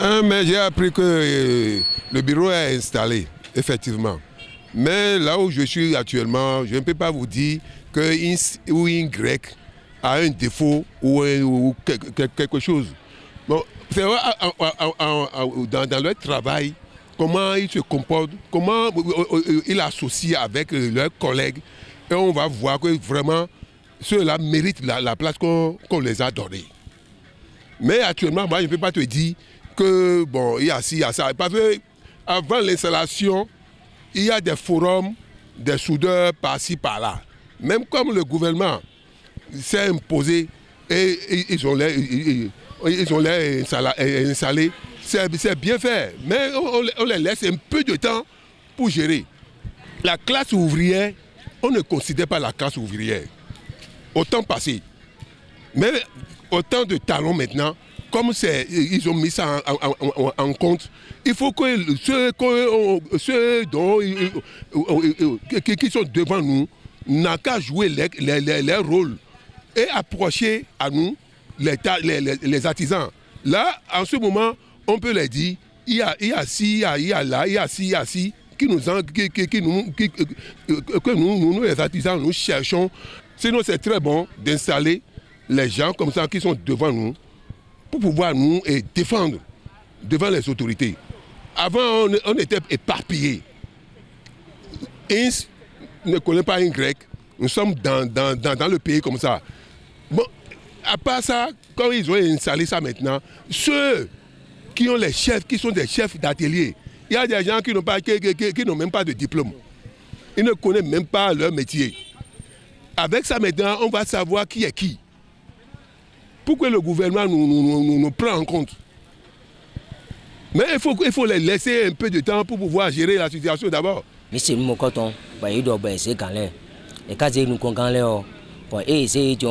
Mais j'ai appris que le bureau est installé, effectivement. Mais là où je suis actuellement, je ne peux pas vous dire que X ou Y a un défaut ou quelque chose. Bon, c'est vrai, dans leur travail, comment ils se comportent, comment ils associent avec leurs collègues. Et on va voir que vraiment, ceux-là méritent la place qu'on les a donnée. Mais actuellement, moi, je ne peux pas te dire que, bon, il y a ci, il y a ça. Parce qu'avant l'installation, il y a des forums, des soudeurs par-ci, par-là. Même comme le gouvernement s'est imposé et ils ont l'air installés, c'est bien fait. Mais on les laisse un peu de temps pour gérer. La classe ouvrière, on ne considère pas la classe ouvrière au temps passé. Mais autant de talents maintenant, comme ils ont mis ça en compte, il faut que ceux qui sont devant nous n'ont qu'à jouer leur rôle et approcher à nous les artisans. Là, en ce moment, on peut les dire, il y a ci, il y a là, il y a ci, il y a ci, que nous, les artisans, nous cherchons. Sinon, c'est très bon d'installer les gens comme ça qui sont devant nous pour pouvoir nous défendre devant les autorités. Avant, on était éparpillés. X ne connaît pas un grec. Nous sommes dans le pays comme ça. Bon, à part ça, quand ils ont installé ça maintenant, ceux qui ont les chefs, qui sont des chefs d'atelier, il y a des gens qui n'ont même pas de diplôme. Ils ne connaissent même pas leur métier. Avec ça maintenant, on va savoir qui est qui. Pourquoi le gouvernement nous prend en compte? Mais il faut les laisser un peu de temps pour pouvoir gérer la situation d'abord. Mais c'est mon coton, il doit baisser quand même. Et quand nous comprenons, pour essayer de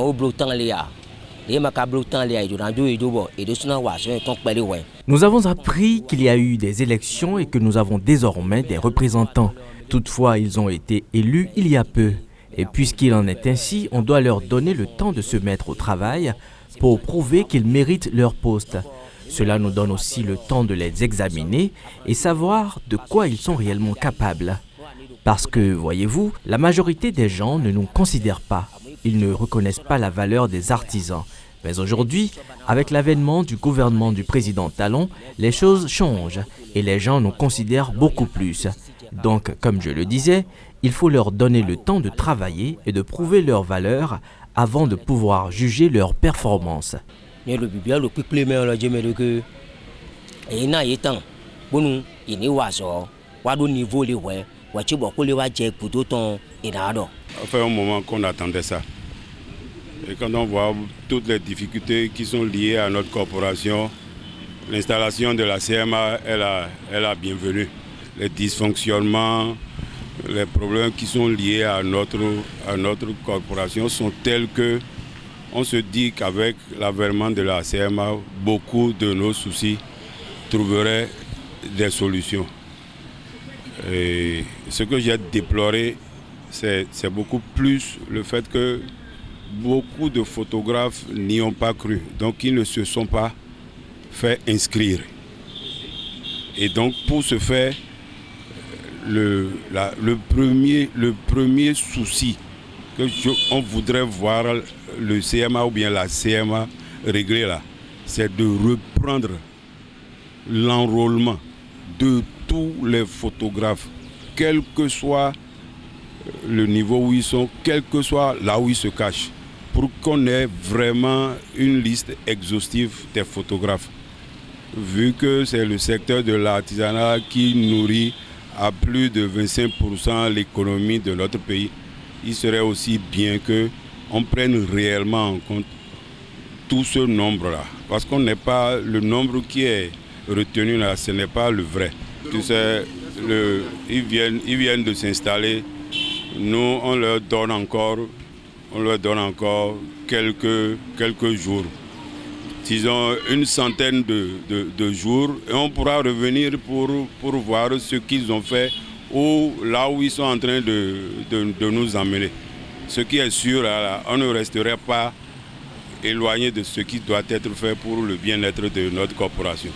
Nous avons appris qu'il y a eu des élections et que nous avons désormais des représentants. Toutefois, ils ont été élus il y a peu. Et puisqu'il en est ainsi, on doit leur donner le temps de se mettre au travail pour prouver qu'ils méritent leur poste. Cela nous donne aussi le temps de les examiner et savoir de quoi ils sont réellement capables. Parce que, voyez-vous, la majorité des gens ne nous considèrent pas. Ils ne reconnaissent pas la valeur des artisans. Mais aujourd'hui, avec l'avènement du gouvernement du président Talon, les choses changent et les gens nous considèrent beaucoup plus. Donc, comme je le disais, il faut leur donner le temps de travailler et de prouver leur valeur avant de pouvoir juger leur performance. Ça fait un moment qu'on attendait ça. Et quand on voit toutes les difficultés qui sont liées à notre corporation, l'installation de la CMA est la bienvenue. Les dysfonctionnements, les problèmes qui sont liés à notre corporation sont tels que on se dit qu'avec l'avènement de la CMA, beaucoup de nos soucis trouveraient des solutions. Et ce que j'ai déploré, c'est beaucoup plus le fait que beaucoup de photographes n'y ont pas cru. Donc ils ne se sont pas fait inscrire. Et donc pour ce faire, le premier souci que on voudrait voir le CMA ou bien la CMA régler là, c'est de reprendre l'enrôlement de tous les photographes, quel que soit le niveau où ils sont, quel que soit là où ils se cachent, pour qu'on ait vraiment une liste exhaustive des photographes. Vu que c'est le secteur de l'artisanat qui nourrit à plus de 25% l'économie de notre pays, il serait aussi bien qu'on prenne réellement en compte tout ce nombre-là. Parce qu'on n'est pas, le nombre qui est retenu là, ce n'est pas le vrai. Tu sais, ils viennent de s'installer. Nous, on leur donne encore quelques jours. Disons une centaine de jours. Et on pourra revenir pour voir ce qu'ils ont fait ou là où ils sont en train de nous emmener. Ce qui est sûr, là, on ne resterait pas éloigné de ce qui doit être fait pour le bien-être de notre corporation.